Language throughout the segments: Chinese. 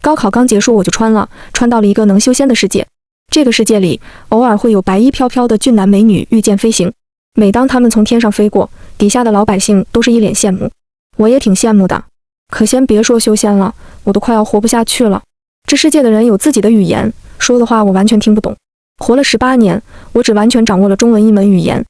高考刚结束我就穿到了一个能修仙的世界。这个世界里，偶尔会有白衣飘飘的俊男美女御剑飞行。每当他们从天上飞过，底下的老百姓都是一脸羡慕。我也挺羡慕的。可先别说修仙了，我都快要活不下去了。这世界的人有自己的语言，说的话我完全听不懂。活了18年，我只完全掌握了中文一门语言，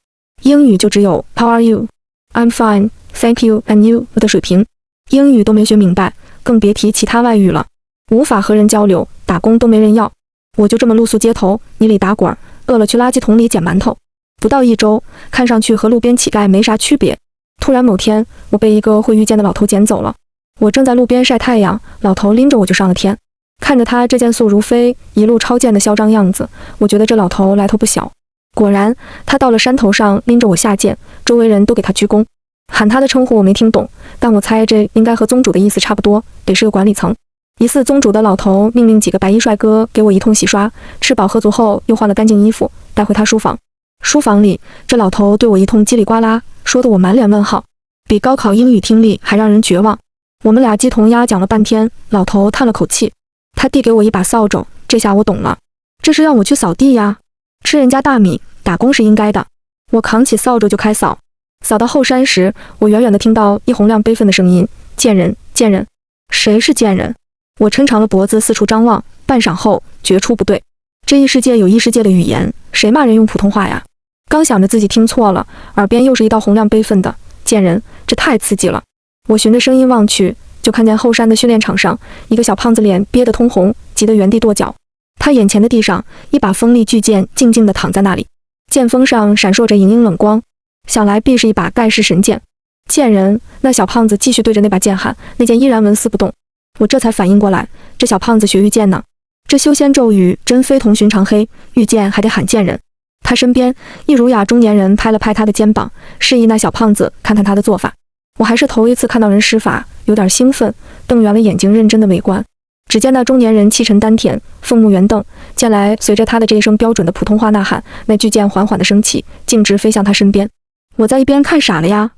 英语就只有 How are you? I'm fine, thank you, and you 的水平。英语都没学明白，更别提其他外语了。无法和人交流，打工都没人要。我就这么露宿街头，泥里打滚，饿了去垃圾桶里捡馒头。不到1周，看上去和路边乞丐没啥区别。突然某天，我被一个会遇见的老头捡走了。我正在路边晒太阳，老头拎着我就上了天。看着他这件速如飞、一路超荐的嚣张样子，我觉得这老头来头不小。果然，他到了山头上，拎着我下贱，周围人都给他鞠躬。喊他的称呼我没听懂，但我猜这应该和宗主的意思差不多，得是个管理层。疑似宗主的老头命令几个白衣帅哥给我一通洗刷，吃饱喝足后又换了干净衣服，带回他书房。书房里，这老头对我一通叽里呱啦，说得我满脸问号，比高考英语听力还让人绝望。我们俩鸡同鸭讲了半天，老头叹了口气，他递给我一把扫帚，这下我懂了，这是让我去扫地呀，吃人家大米，打工是应该的。我扛起扫帚就开扫，扫到后山时，我远远地听到易洪亮悲愤的声音：贱人，贱人，谁是贱人？我抻长了脖子四处张望，半晌后觉出不对，这异世界有异世界的语言，谁骂人用普通话呀？刚想着自己听错了，耳边又是一道洪亮悲愤的贱人，这太刺激了。我循着声音望去，就看见后山的训练场上，一个小胖子脸憋得通红，急得原地跺脚。他眼前的地上，一把锋利巨剑静静地躺在那里，剑锋上闪烁着莹莹冷光，想来必是一把盖世神剑。贱人，那小胖子继续对着那把剑喊，那剑依然纹丝不动。我这才反应过来，这小胖子学御剑呢，这修仙咒语真非同寻常黑，御剑还得喊贱人。他身边一儒雅中年人拍了拍他的肩膀，示意那小胖子看看他的做法。我还是头一次看到人施法，有点兴奋，瞪圆了眼睛认真的围观。只见那中年人气沉丹田，凤目圆瞪，剑来随着他的这一声标准的普通话呐喊，那巨剑缓缓地升起，径直飞向他身边。我在一边看傻了呀，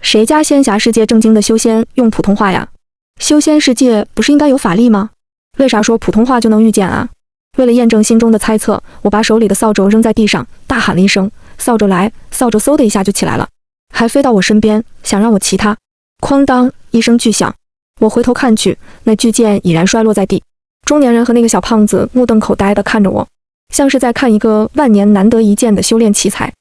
谁家仙侠世界正经的修仙用普通话呀？修仙世界不是应该有法力吗？为啥说普通话就能御剑啊？为了验证心中的猜测，我把手里的扫帚扔在地上，大喊了一声：扫帚来！扫帚嗖的一下就起来了，还飞到我身边，想让我骑它。哐当一声巨响，我回头看去，那巨剑已然摔落在地。中年人和那个小胖子目瞪口呆地看着我，像是在看一个万年难得一见的修炼奇才。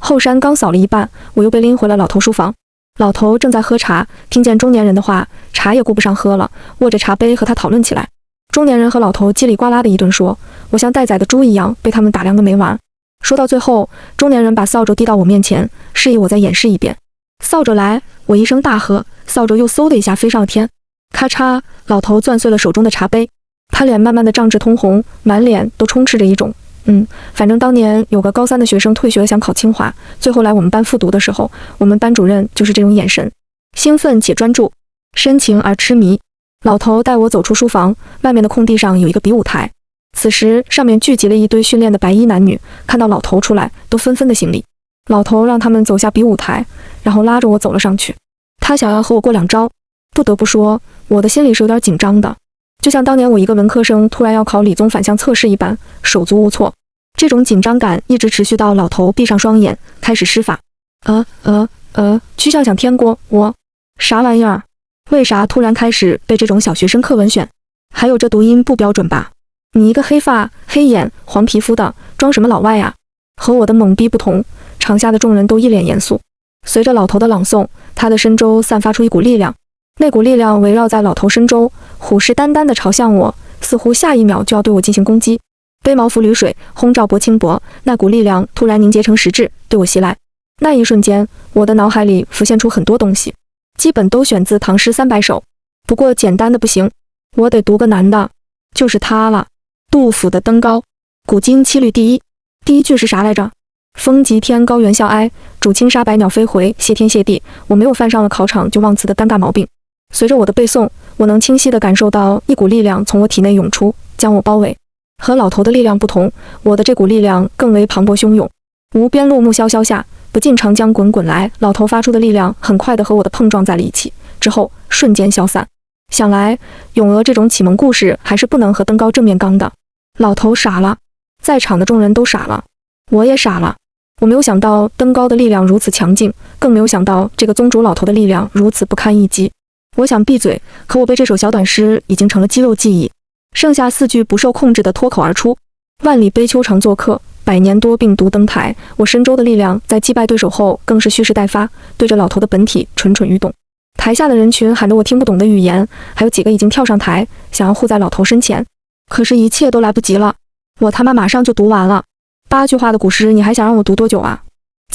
后山刚扫了一半，我又被拎回了老头书房。老头正在喝茶，听见中年人的话，茶也顾不上喝了，握着茶杯和他讨论起来。中年人和老头叽里呱啦的一顿说，我像待宰的猪一样被他们打量个没完。说到最后，中年人把扫帚递到我面前，示意我再演示一遍。扫帚来！我一声大喝，扫帚又嗖的一下飞上了天。咔嚓，老头攥碎了手中的茶杯，他脸慢慢的涨至通红，满脸都充斥着一种反正当年有个高3的学生退学了想考清华，最后来我们班复读的时候，我们班主任就是这种眼神，兴奋且专注，深情而痴迷。老头带我走出书房，外面的空地上有一个比武台，此时上面聚集了一堆训练的白衣男女，看到老头出来，都纷纷的行礼。老头让他们走下比武台，然后拉着我走了上去，他想要和我过2招。不得不说，我的心里是有点紧张的，就像当年我一个文科生突然要考理综反向测试一般，手足无措。这种紧张感一直持续到老头闭上双眼，开始施法。趋向想天锅，我啥玩意儿？为啥突然开始背这种小学生课文选？还有这读音不标准吧？你一个黑发、黑眼、黄皮肤的，装什么老外呀？和我的懵逼不同，场下的众人都一脸严肃。随着老头的朗诵，他的身周散发出一股力量，那股力量围绕在老头身周，虎视眈眈地朝向我，似乎下一秒就要对我进行攻击。杯毛浮绿水，轰照薄轻薄，那股力量突然凝结成实质，对我袭来。那一瞬间，我的脑海里浮现出很多东西，基本都选自唐诗300首，不过简单的不行，我得读个难的，就是它了。杜甫的《登高》，古今七律第一句是啥来着？风急天高猿啸哀，渚清沙白鸟飞回，谢天谢地。我没有犯上了考场就忘词的尴尬毛病。随着我的背诵，我能清晰地感受到一股力量从我体内涌出，将我包围。和老头的力量不同，我的这股力量更为磅礴汹涌。无边落木萧萧下，不尽长江滚滚来。老头发出的力量很快地和我的碰撞在了一起，之后瞬间消散。想来咏鹅这种启蒙故事还是不能和登高正面刚的。老头傻了，在场的众人都傻了，我也傻了。我没有想到登高的力量如此强劲，更没有想到这个宗主老头的力量如此不堪一击。我想闭嘴，可我被这首小短诗已经成了肌肉记忆，剩下4句不受控制的脱口而出：万里悲秋常作客，百年多病独登台。我深州的力量在击败对手后更是蓄势待发，对着老头的本体蠢蠢欲动。台下的人群喊着我听不懂的语言，还有几个已经跳上台想要护在老头身前，可是一切都来不及了，我他妈马上就读完了8句话的古诗，你还想让我读多久啊？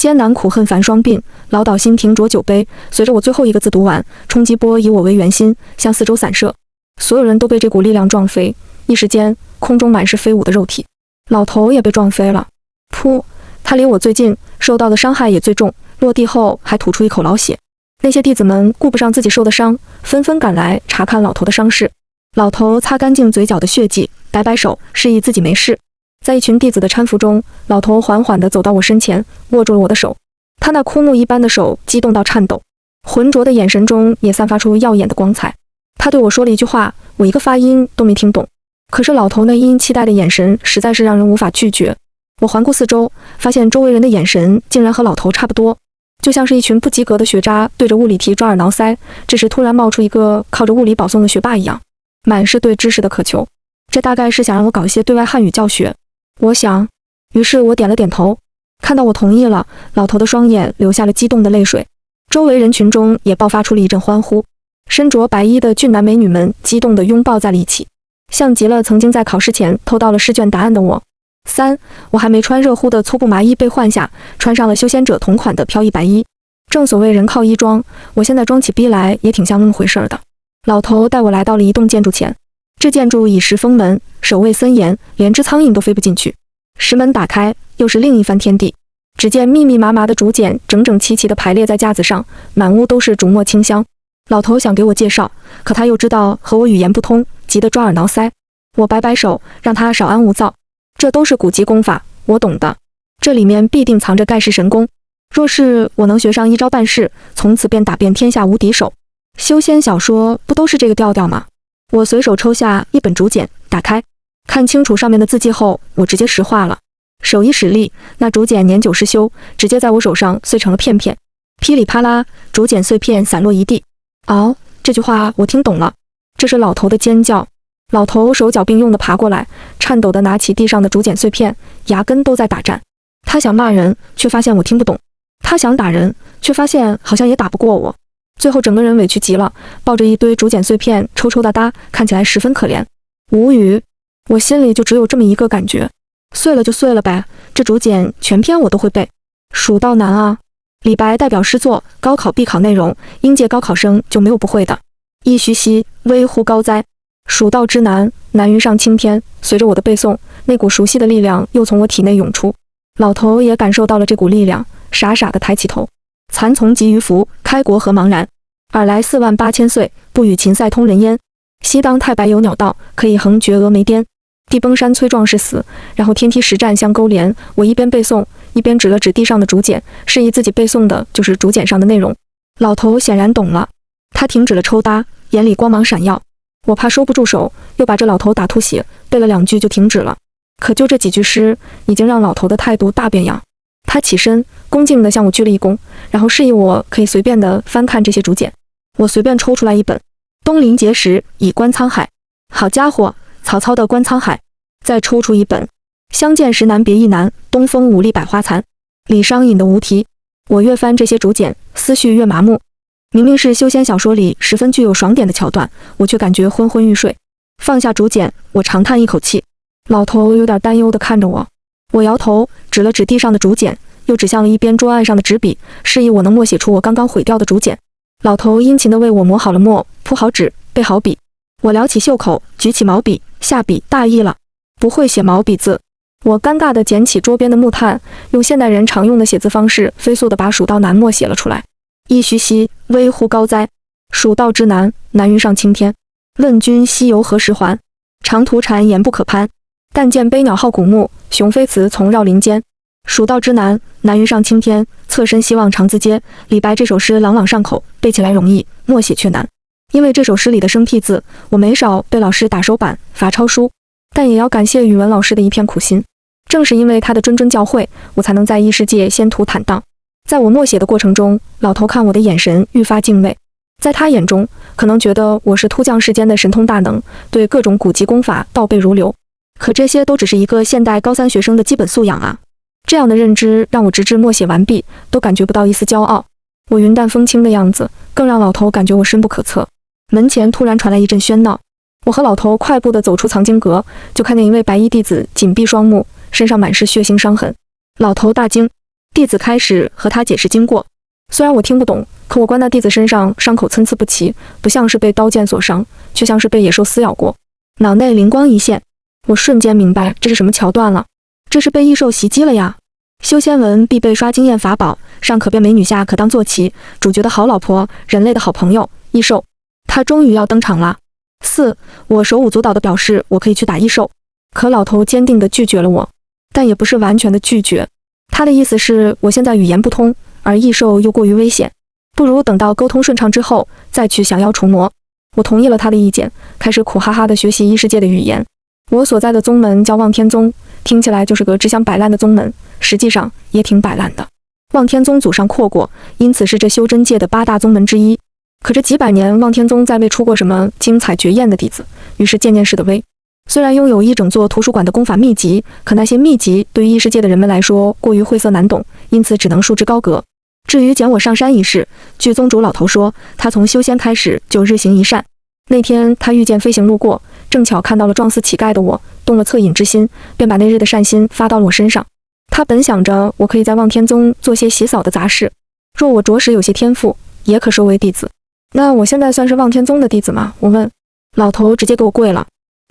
艰难苦恨繁霜鬓，潦倒新停浊酒杯。随着我最后一个字读完，冲击波以我为圆心，向四周散射，所有人都被这股力量撞飞，一时间空中满是飞舞的肉体，老头也被撞飞了。噗，他离我最近，受到的伤害也最重，落地后还吐出一口老血。那些弟子们顾不上自己受的伤，纷纷赶来查看老头的伤势。老头擦干净嘴角的血迹，摆摆手，示意自己没事。在一群弟子的搀扶中，老头缓缓地走到我身前，握住了我的手。他那枯木一般的手激动到颤抖，浑浊的眼神中也散发出耀眼的光彩。他对我说了一句话，我一个发音都没听懂，可是老头那殷期待的眼神实在是让人无法拒绝。我环顾四周，发现周围人的眼神竟然和老头差不多，就像是一群不及格的学渣对着物理题抓耳挠腮，这时突然冒出一个靠着物理保送的学霸一样，满是对知识的渴求。这大概是想让我搞一些对外汉语教学，我想。于是我点了点头，看到我同意了，老头的双眼流下了激动的泪水，周围人群中也爆发出了一阵欢呼。身着白衣的俊男美女们激动地拥抱在了一起，像极了曾经在考试前偷到了试卷答案的我。我还没穿热乎的粗布麻衣被换下，穿上了修仙者同款的飘逸白衣。正所谓人靠衣装，我现在装起逼来也挺像那么回事的。老头带我来到了一栋建筑前，这建筑以石封门，守卫森严，连只苍蝇都飞不进去。石门打开，又是另一番天地。只见密密麻麻的竹简整整齐齐地排列在架子上，满屋都是竹墨清香。老头想给我介绍，可他又知道和我语言不通，急得抓耳挠腮。我摆摆手，让他少安勿躁。这都是古籍功法，我懂的。这里面必定藏着盖世神功，若是我能学上一招半式，从此便打遍天下无敌手。修仙小说不都是这个调调吗？我随手抽下一本竹简，打开，看清楚上面的字迹后，我直接石化了。手一使力，那竹简年久失修，直接在我手上碎成了片片，噼里啪啦，竹简碎片散落一地。哦，这句话我听懂了，这是老头的尖叫。老头手脚并用地爬过来，颤抖地拿起地上的竹简碎片，牙根都在打颤。他想骂人，却发现我听不懂；他想打人，却发现好像也打不过我。最后整个人委屈极了，抱着一堆竹简碎片抽抽搭搭，看起来十分可怜。无语，我心里就只有这么一个感觉，碎了就碎了呗，这竹简全篇我都会背。蜀道难啊，李白代表诗作，高考必考内容，应届高考生就没有不会的。噫吁兮，危乎高哉！蜀道之难，难于上青天。随着我的背诵，那股熟悉的力量又从我体内涌出。老头也感受到了这股力量，傻傻地抬起头。蚕丛及鱼凫，开国何茫然。尔来48000岁，不与秦塞通人烟。西当太白有鸟道，可以横绝峨眉巅。地崩山摧壮士死，然后天梯实战相勾连。我一边背诵，一边指了指地上的竹简，示意自己背诵的就是竹简上的内容。老头显然懂了，他停止了抽搭，眼里光芒闪耀。我怕收不住手，又把这老头打吐血，背了2句就停止了。可就这几句诗，已经让老头的态度大变样。他起身，恭敬地向我鞠了一躬，然后示意我可以随便地翻看这些竹简。我随便抽出来一本，东临碣石，以观沧海。好家伙，曹操的《观沧海》。再抽出一本，相见时难别亦难，东风五力百花残。李商隐的《无题》。我越翻这些竹简，思绪越麻木。明明是修仙小说里十分具有爽点的桥段，我却感觉昏昏欲睡。放下竹简，我长叹一口气。老头有点担忧地看着我，我摇头，指了指地上的竹简，又指向了一边桌案上的纸笔，示意我能默写出我刚刚毁掉的竹简。老头殷勤地为我磨好了墨，铺好纸，备好笔。我撩起袖口，举起毛笔，下笔大意了，不会写毛笔字。我尴尬地捡起桌边的木炭，用现代人常用的写字方式，飞速地把蜀道难默写了出来。噫吁兮，危乎高哉！蜀道之难，难于上青天。问君西游何时还？长途谗言不可攀。但见悲鸟号古木，雄飞雌从绕林间。蜀道之难，难于上青天。侧身希望长自嗟。李白这首诗朗朗上口，背起来容易，默写却难。因为这首诗里的生僻字，我没少被老师打手板、罚抄书，但也要感谢语文老师的一片苦心。正是因为他的谆谆教诲，我才能在异世界先途坦荡。在我默写的过程中，老头看我的眼神愈发敬畏。在他眼中，可能觉得我是突降世间的神通大能，对各种古籍功法倒背如流。可这些都只是一个现代高3学生的基本素养啊！这样的认知让我直至默写完毕，都感觉不到一丝骄傲。我云淡风轻的样子，更让老头感觉我深不可测。门前突然传来一阵喧闹，我和老头快步地走出藏经阁，就看见一位白衣弟子紧闭双目，身上满是血腥伤痕。老头大惊，弟子开始和他解释经过。虽然我听不懂，可我观那弟子身上伤口参差不齐，不像是被刀剑所伤，却像是被野兽撕咬过。脑内灵光一现，我瞬间明白这是什么桥段了。这是被异兽袭击了呀！修仙文必备刷经验法宝，上可变美女，下可当坐骑，主角的好老婆，人类的好朋友，异兽。他终于要登场了。我手舞足蹈地表示我可以去打异兽，可老头坚定地拒绝了我，但也不是完全的拒绝。他的意思是我现在语言不通，而异兽又过于危险，不如等到沟通顺畅之后再去降妖除魔。我同意了他的意见，开始苦哈哈地学习异世界的语言。我所在的宗门叫望天宗，听起来就是个只想摆烂的宗门，实际上也挺摆烂的。望天宗祖上阔过，因此是这修真界的8大宗门之一。可这几百年，望天宗再未出过什么精彩绝艳的弟子，于是渐渐式的微。虽然拥有一整座图书馆的功法秘籍，可那些秘籍对于异世界的人们来说过于晦涩难懂，因此只能束之高阁。至于捡我上山一事，据宗主老头说，他从修仙开始就日行一善。那天他遇见飞行路过，正巧看到了状似乞丐的我，动了恻隐之心，便把那日的善心发到了我身上。他本想着我可以在望天宗做些洗扫的杂事，若我着实有些天赋，也可收为弟子。那我现在算是望天宗的弟子吗？我问。老头直接给我跪了。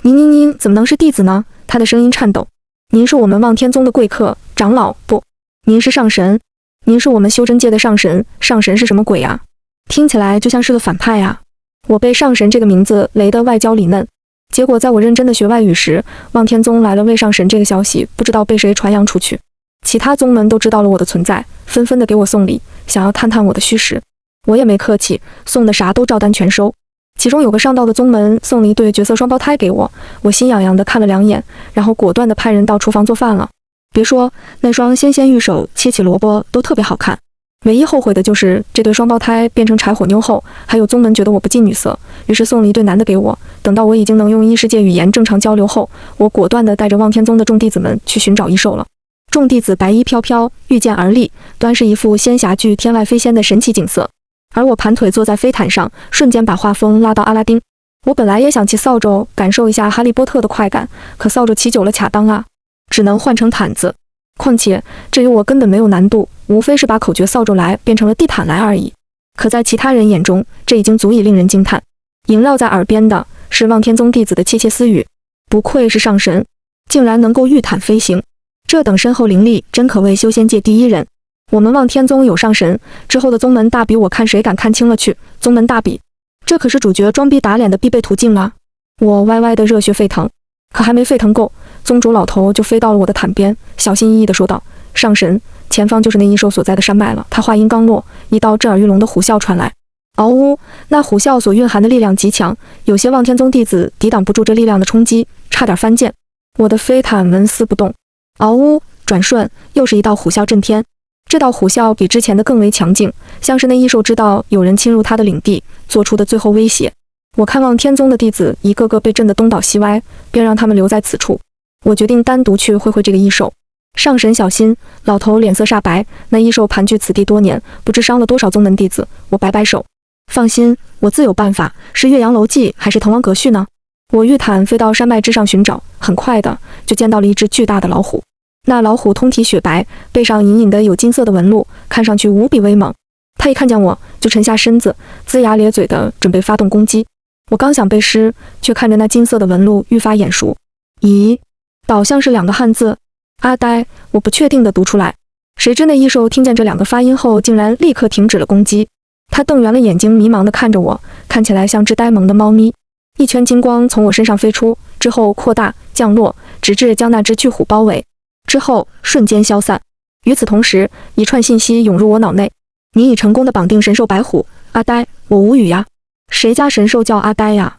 您怎么能是弟子呢？他的声音颤抖。您是我们望天宗的贵客，长老不，您是上神。您是我们修真界的上神，上神是什么鬼啊？听起来就像是个反派啊！我被上神这个名字雷得外焦里嫩，结果在我认真的学外语时，望天宗来了位上神这个消息不知道被谁传扬出去，其他宗门都知道了我的存在，纷纷的给我送礼，想要探探我的虚实。我也没客气，送的啥都照单全收。其中有个上道的宗门送了一对绝色双胞胎给我，我心痒痒的看了2眼，然后果断的派人到厨房做饭了。别说那双纤纤玉手切起萝卜都特别好看，唯一后悔的就是这对双胞胎变成柴火妞后，还有宗门觉得我不近女色，于是送了一对男的给我。等到我已经能用异世界语言正常交流后，我果断的带着望天宗的众弟子们去寻找异兽了。众弟子白衣飘飘，御剑而立，端是一副仙侠剧天外飞仙的神奇景色。而我盘腿坐在飞毯上，瞬间把画风拉到阿拉丁。我本来也想骑扫帚感受一下哈利波特的快感，可扫帚骑久了卡裆啊，只能换成毯子。况且这与我根本没有难度，无非是把口诀扫帚来变成了地毯来而已。可在其他人眼中，这已经足以令人惊叹。萦绕在耳边的是望天宗弟子的窃窃私语，不愧是上神，竟然能够御毯飞行，这等身后灵力真可谓修仙界第一人。我们望天宗有上神，之后的宗门大比我看谁敢看清了去。宗门大比，这可是主角装逼打脸的必备途径啊！我歪歪的热血沸腾，可还没沸腾够，宗主老头就飞到了我的毯边，小心翼翼地说道：“上神，前方就是那异兽所在的山脉了。”他话音刚落，一道震耳欲聋的虎啸传来。嗷呜！那虎啸所蕴含的力量极强，有些望天宗弟子抵挡不住这力量的冲击，差点翻溅。我的飞毯纹丝不动。嗷呜！转瞬又是一道虎啸震天。这道虎啸比之前的更为强劲，像是那异兽知道有人侵入他的领地，做出的最后威胁。我看望天宗的弟子一个个被震得东倒西歪，便让他们留在此处。我决定单独去会会这个异兽。上神小心！老头脸色煞白，那异兽盘踞此地多年，不知伤了多少宗门弟子。我摆摆手，放心，我自有办法。是岳阳楼记还是滕王阁序呢？我御毯飞到山脉之上寻找，很快的就见到了一只巨大的老虎。那老虎通体雪白，背上隐隐的有金色的纹路，看上去无比威猛。它一看见我就沉下身子，龇牙咧嘴的准备发动攻击。我刚想背诗，却看着那金色的纹路愈发眼熟。咦，倒像是2个汉字。阿呆，我不确定的读出来。谁知那异兽听见这2个发音后，竟然立刻停止了攻击。它瞪圆了眼睛，迷茫地看着我，看起来像只呆萌的猫咪。一圈金光从我身上飞出，之后扩大降落，直至将那只巨虎包围。之后瞬间消散。与此同时，一串信息涌入我脑内：你已成功的绑定神兽白虎。阿呆，我无语呀！谁家神兽叫阿呆呀？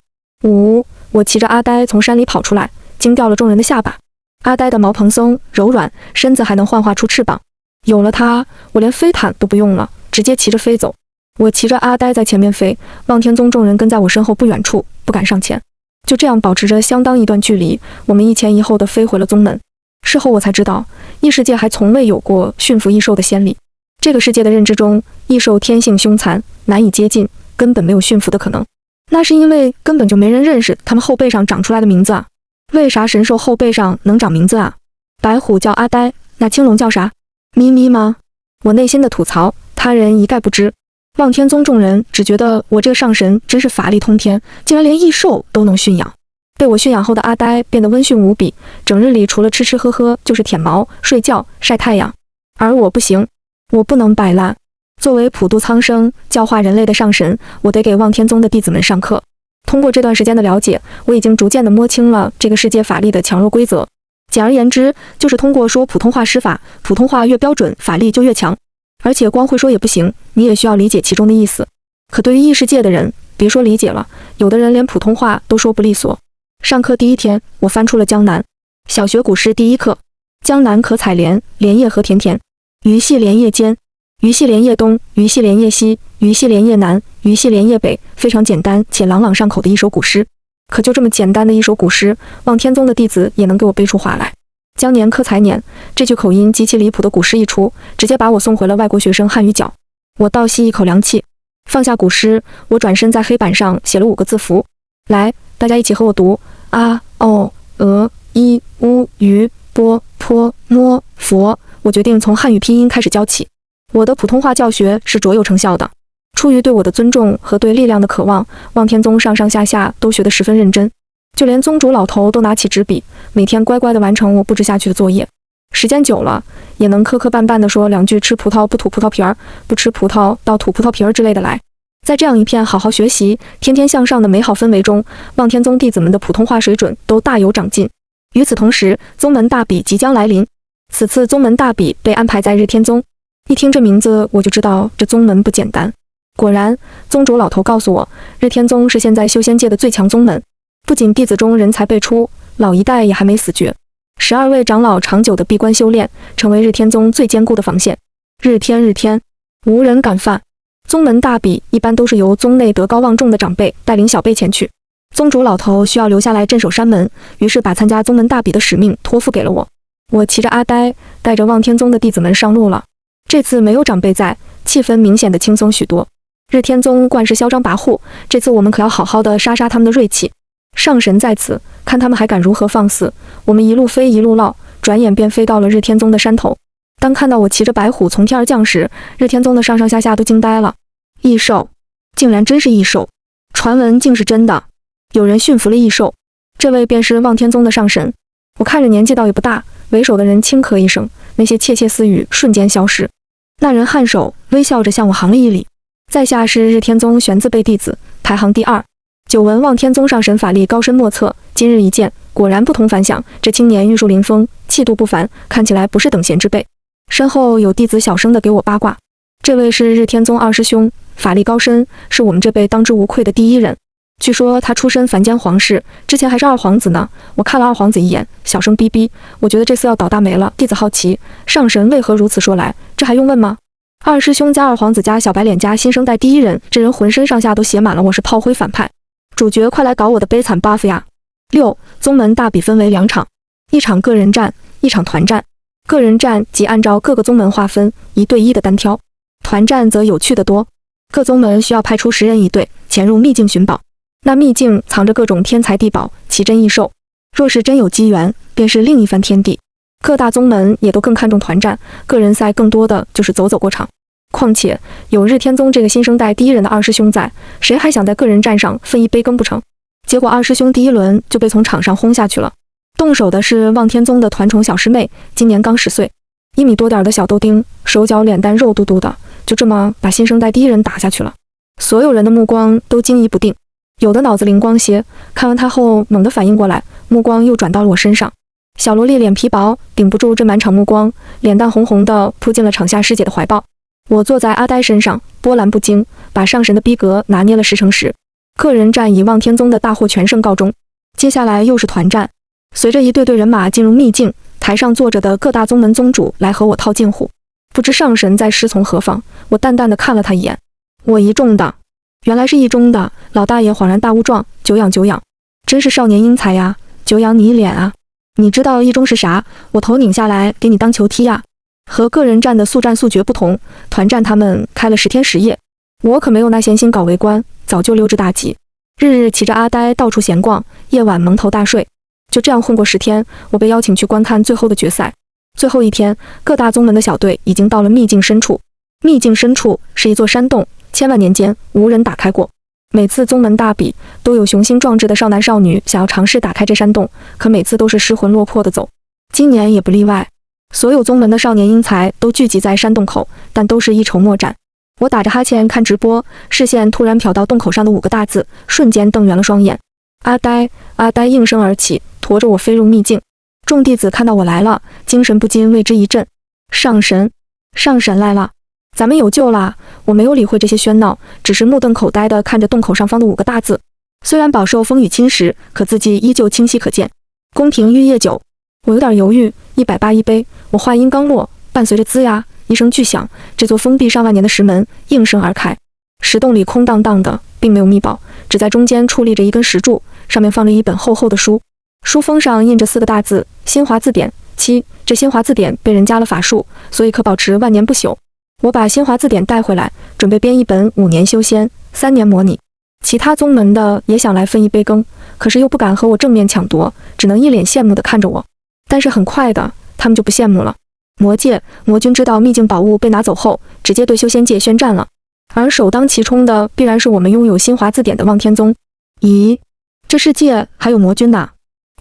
我骑着阿呆从山里跑出来，惊掉了众人的下巴。阿呆的毛蓬松柔软，身子还能幻化出翅膀。有了它，我连飞毯都不用了，直接骑着飞走。我骑着阿呆在前面飞，望天宗众人跟在我身后不远处，不敢上前。就这样保持着相当一段距离，我们一前一后地飞回了宗门。事后我才知道，异世界还从未有过驯服异兽的先例。这个世界的认知中，异兽天性凶残，难以接近，根本没有驯服的可能。那是因为根本就没人认识他们后背上长出来的名字啊！为啥神兽后背上能长名字啊？白虎叫阿呆，那青龙叫啥？咪咪吗？我内心的吐槽，他人一概不知。望天宗众人只觉得我这个上神真是法力通天，竟然连异兽都能驯养。被我驯养后的阿呆变得温驯无比，整日里除了吃吃喝喝就是舔毛、睡觉、晒太阳。而我不行，我不能摆烂。作为普度苍生、教化人类的上神，我得给望天宗的弟子们上课。通过这段时间的了解，我已经逐渐地摸清了这个世界法力的强弱规则。简而言之，就是通过说普通话施法，普通话越标准，法力就越强。而且光会说也不行，你也需要理解其中的意思。可对于异世界的人，别说理解了，有的人连普通话都说不利索。上课第一天，我翻出了江南。小学古诗第一课：江南可采莲，莲叶何田田。鱼戏莲叶间，鱼戏莲叶东，鱼戏莲叶西，鱼戏莲叶南，鱼戏莲叶北。非常简单且朗朗上口的一首古诗。可就这么简单的一首古诗，望天宗的弟子也能给我背出话来。将年科财年，这句口音极其离谱的古诗一出，直接把我送回了外国学生汉语角。我倒吸一口凉气，放下古诗，我转身在黑板上写了5个字符。来，大家一起和我读：啊哦一乌鱼波泼摸佛。我决定从汉语拼音开始教起。我的普通话教学是卓有成效的。出于对我的尊重和对力量的渴望，望天宗上上下下都学得十分认真。就连宗主老头都拿起纸笔，每天乖乖地完成我布置下去的作业。时间久了，也能磕磕绊绊地说2句吃葡萄不吐葡萄皮儿，不吃葡萄倒吐葡萄皮儿之类的来。在这样一片好好学习、天天向上的美好氛围中，望天宗弟子们的普通话水准都大有长进。与此同时，宗门大比即将来临。此次宗门大比被安排在日天宗。一听这名字，我就知道这宗门不简单。果然，宗主老头告诉我，日天宗是现在修仙界的最强宗门。不仅弟子中人才辈出，老一代也还没死绝。12位长老长久的闭关修炼，成为日天宗最坚固的防线。日天，无人敢犯。宗门大比一般都是由宗内德高望重的长辈带领小辈前去。宗主老头需要留下来镇守山门，于是把参加宗门大比的使命托付给了我。我骑着阿呆，带着望天宗的弟子们上路了。这次没有长辈在，气氛明显的轻松许多。日天宗惯是嚣张跋扈，这次我们可要好好的杀杀他们的锐气。上神在此，看他们还敢如何放肆。我们一路飞一路唠，转眼便飞到了日天宗的山头。当看到我骑着白虎从天而降时，日天宗的上上下下都惊呆了。异兽，竟然真是异兽，传闻竟是真的，有人驯服了异兽。这位便是望天宗的上神。我看着年纪倒也不大，为首的人轻咳一声，那些窃窃私语瞬间消失。那人颔首，微笑着向我行了一礼。在下是日天宗玄字辈弟子，排行第2。久闻望天宗上神法力高深莫测，今日一见，果然不同凡响。这青年玉树临风，气度不凡，看起来不是等闲之辈。身后有弟子小声地给我八卦，这位是日天宗二师兄，法力高深，是我们这辈当之无愧的第1人。据说他出身凡间皇室，之前还是二皇子呢。我看了二皇子一眼，小声逼逼，我觉得这次要倒大霉了。弟子好奇，上神为何如此说来？这还用问吗？二师兄加二皇子加小白脸加新生代第1人，这人浑身上下都写满了我是炮灰反派。主角快来搞我的悲惨 buff 呀！6. 宗门大比分为2场，一场个人战，一场团战。个人战即按照各个宗门划分1对1的单挑，团战则有趣得多。各宗门需要派出10人一队，潜入秘境寻宝。那秘境藏着各种天材地宝、奇珍异兽，若是真有机缘，便是另一番天地。各大宗门也都更看重团战，个人赛更多的就是走走过场。况且有日天宗这个新生代第1人的二师兄在，谁还想在个人战上分一杯羹不成？结果二师兄第1轮就被从场上轰下去了。动手的是望天宗的团宠小师妹，今年刚10岁，1米多点的小豆丁，手脚脸蛋肉嘟嘟的，就这么把新生代第1人打下去了。所有人的目光都惊疑不定，有的脑子灵光些，看完他后猛地反应过来，目光又转到了我身上。小萝莉脸皮薄，顶不住这满场目光，脸蛋红红的扑进了场下师姐的怀抱。我坐在阿呆身上，波澜不惊，把上神的逼格拿捏了10成10。个人战以望天宗的大获全胜告终。接下来又是团战，随着一队队人马进入秘境，台上坐着的各大宗门宗主来和我套近乎。不知上神在师从何方，我淡淡的看了他一眼。我一中的，原来是一中的。老大爷恍然大悟状，久仰久仰，真是少年英才呀，久仰你一脸啊。你知道一中是啥？我头拧下来给你当球踢呀。和个人战的速战速决不同，团战他们开了10天10夜，我可没有那闲心搞围观，早就溜之大吉，日日骑着阿呆到处闲逛，夜晚蒙头大睡。就这样混过10天，我被邀请去观看最后的决赛。最后一天，各大宗门的小队已经到了秘境深处。秘境深处是一座山洞，千万年间无人打开过。每次宗门大比，都有雄心壮志的少男少女想要尝试打开这山洞，可每次都是失魂落魄的走。今年也不例外，所有宗门的少年英才都聚集在山洞口，但都是一筹莫展。我打着哈欠看直播，视线突然瞟到洞口上的5个大字，瞬间瞪圆了双眼。阿呆，阿呆应声而起，驮着我飞入秘境。众弟子看到我来了，精神不禁为之一振。上神，上神来了，咱们有救啦！我没有理会这些喧闹，只是目瞪口呆地看着洞口上方的5个大字。虽然饱受风雨侵蚀，可字迹依旧清晰可见。宫廷玉液酒。我有点犹豫，180一杯。我话音刚落，伴随着滋呀一声巨响，这座封闭上万年的石门应声而开。石洞里空荡荡的，并没有秘宝，只在中间矗立着一根石柱，上面放着一本厚厚的书。书封上印着4个大字：新华字典。这新华字典被人加了法术，所以可保持万年不朽。我把新华字典带回来，准备编一本5年修仙，3年模拟。其他宗门的也想来分一杯羹，可是又不敢和我正面抢夺，只能一脸羡慕地看着我。但是很快的，他们就不羡慕了。魔君知道秘境宝物被拿走后，直接对修仙界宣战了，而首当其冲的必然是我们拥有新华字典的望天宗。咦，这世界还有魔君呐！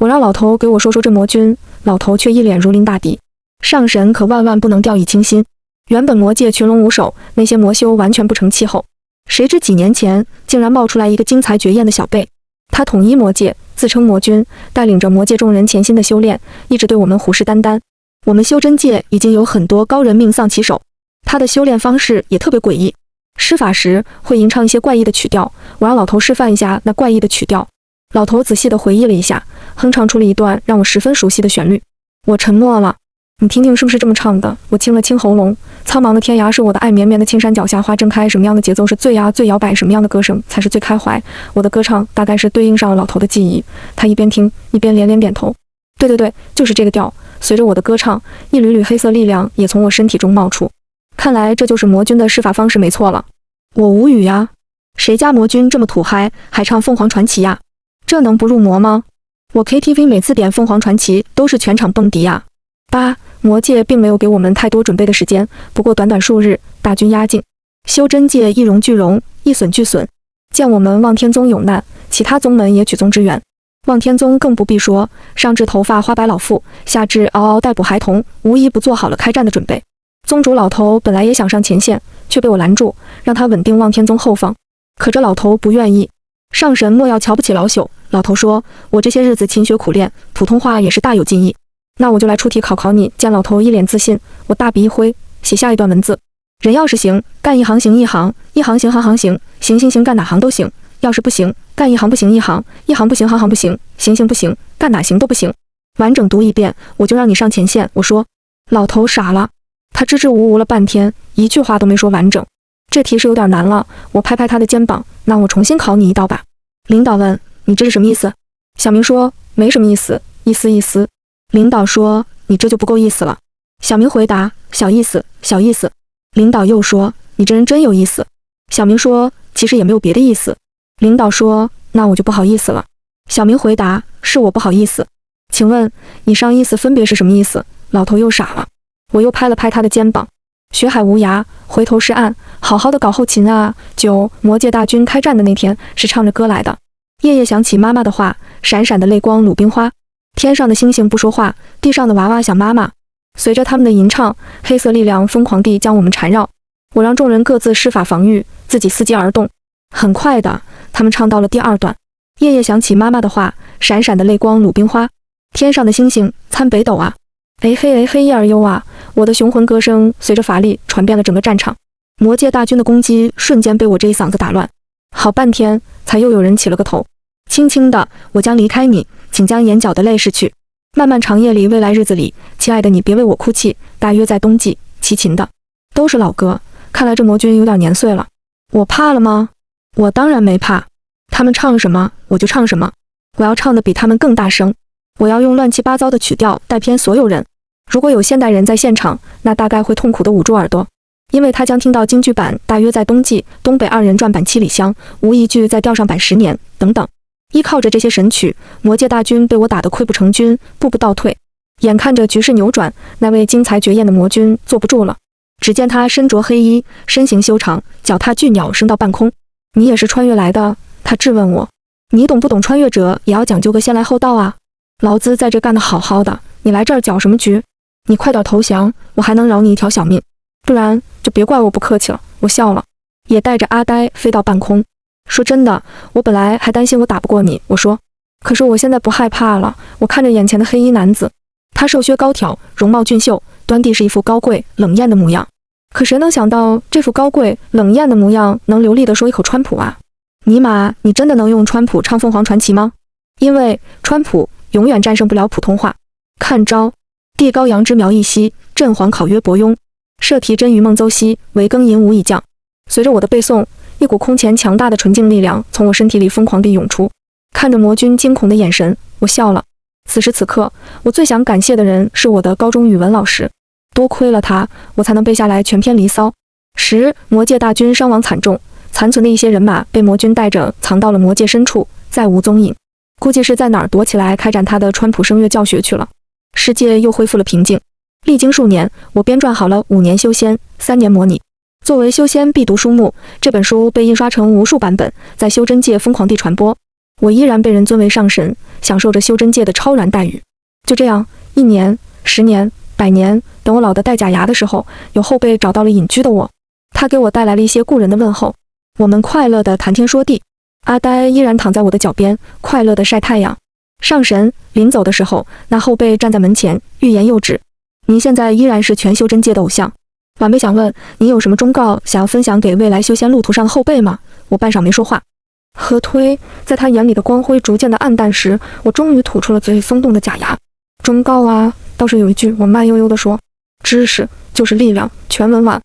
我让老头给我说说这魔君，老头却一脸如临大敌。上神可万万不能掉以轻心。原本魔界群龙无首，那些魔修完全不成气候，谁知几年前竟然冒出来一个惊才绝艳的小辈。他统一魔界，自称魔君，带领着魔界众人潜心的修炼，一直对我们虎视眈眈。我们修真界已经有很多高人命丧其手，他的修炼方式也特别诡异，施法时会吟唱一些怪异的曲调。我让老头示范一下那怪异的曲调。老头仔细地回忆了一下，哼唱出了一段让我十分熟悉的旋律。我沉默了，你听听是不是这么唱的？我清了清喉咙，苍茫的天涯是我的爱，绵绵的青山脚下花正开。什么样的节奏是最摇摆？什么样的歌声才是最开怀？我的歌唱大概是对应上了老头的记忆，他一边听一边连连点头。对，就是这个调。随着我的歌唱，一缕缕黑色力量也从我身体中冒出。看来这就是魔君的施法方式没错了。我无语呀，谁家魔君这么土嗨，还唱凤凰传奇呀？这能不入魔吗？我 KTV 每次点凤凰传奇都是全场蹦迪呀。魔界并没有给我们太多准备的时间，不过短短数日，大军压境，修真界一荣俱荣，一损俱损。见我们望天宗有难，其他宗门也举宗支援。望天宗更不必说，上至头发花白老妇，下至嗷嗷待哺孩童，无一不做好了开战的准备。宗主老头本来也想上前线，却被我拦住，让他稳定望天宗后方。可这老头不愿意。上神莫要瞧不起老朽，老头说，我这些日子勤学苦练，普通话也是大有进益。那我就来出题考考你。见老头一脸自信，我大笔一挥，写下一段文字：人要是行，干一行行一行，一行行行行行，行干哪行都行；要是不行，干一行不行一行，一行不行行行不行，行不行，干哪行都不行。完整读一遍，我就让你上前线。我说，老头傻了，他支支吾吾了半天，一句话都没说完整。这题是有点难了，我拍拍他的肩膀，那我重新考你一道吧。领导问，你这是什么意思？小明说，没什么意思，意思。领导说，你这就不够意思了。小明回答，小意思。领导又说，你这人真有意思。小明说，其实也没有别的意思。领导说，那我就不好意思了。小明回答，是我不好意思。请问以上意思分别是什么意思？老头又傻了。我又拍了拍他的肩膀，学海无涯，回头是岸，好好的搞后勤啊。魔界大军开战的那天是唱着歌来的。夜夜想起妈妈的话，闪闪的泪光鲁冰花。天上的星星不说话，地上的娃娃想妈妈。随着他们的吟唱，黑色力量疯狂地将我们缠绕。我让众人各自施法防御，自己伺机而动。很快的，他们唱到了第2段。夜夜想起妈妈的话，闪闪的泪光鲁冰花。天上的星星参北斗啊，哎嘿夜儿幽啊。我的雄浑歌声随着法力传遍了整个战场。魔界大军的攻击瞬间被我这一嗓子打乱。好半天，才又有人起了个头。轻轻的，我将离开你，请将眼角的泪拭去。漫漫长夜里，未来日子里，亲爱的你别为我哭泣。大约在冬季，齐秦的，都是老歌。看来这魔君有点年岁了。我怕了吗？我当然没怕。他们唱什么，我就唱什么。我要唱得比他们更大声。我要用乱七八糟的曲调带偏所有人。如果有现代人在现场，那大概会痛苦地捂住耳朵，因为他将听到京剧版大约在冬季，东北二人转版七里香，无一句再调上版10年等等。依靠着这些神曲，魔界大军被我打得溃不成军，步步倒退。眼看着局势扭转，那位惊才绝艳的魔君坐不住了。只见他身着黑衣，身形修长，脚踏巨鸟升到半空。你也是穿越来的？他质问我。你懂不懂穿越者也要讲究个先来后到啊？老子在这干得好好的，你来这儿搅什么局？你快点投降，我还能饶你一条小命，不然就别怪我不客气了。我笑了，也带着阿呆飞到半空。说真的，我本来还担心我打不过你，我说，可是我现在不害怕了。我看着眼前的黑衣男子，他瘦削高挑，容貌俊秀，端地是一副高贵冷艳的模样。可谁能想到这副高贵冷艳的模样能流利地说一口川普啊？尼玛，你真的能用川普唱凤凰传奇吗？因为川普永远战胜不了普通话。看招！地高阳之苗裔兮，震黄考曰伯庸。射题真于孟邹兮，惟庚寅吾以将。随着我的背诵，一股空前强大的纯净力量从我身体里疯狂地涌出。看着魔君惊恐的眼神，我笑了。此时此刻，我最想感谢的人是我的高中语文老师，多亏了他，我才能背下来全篇离骚。魔界大军伤亡惨重，残存的一些人马被魔君带着藏到了魔界深处，再无踪影。估计是在哪儿躲起来开展他的川普声乐教学去了。世界又恢复了平静。历经数年，我编撰好了5年修仙，3年模拟。作为修仙必读书目，这本书被印刷成无数版本，在修真界疯狂地传播。我依然被人尊为上神，享受着修真界的超然待遇。就这样，1年、10年、100年，等我老得带假牙的时候，有后辈找到了隐居的我，他给我带来了一些故人的问候。我们快乐地谈天说地。阿呆依然躺在我的脚边，快乐地晒太阳。上神临走的时候，那后辈站在门前，欲言又止。您现在依然是全修真界的偶像。晚辈想问，您有什么忠告想要分享给未来修仙路途上的后辈吗？我半晌没说话。何推在他眼里的光辉逐渐的暗淡时，我终于吐出了嘴里松动的假牙。忠告啊，倒是有一句，我慢悠悠地说，知识就是力量。全文完。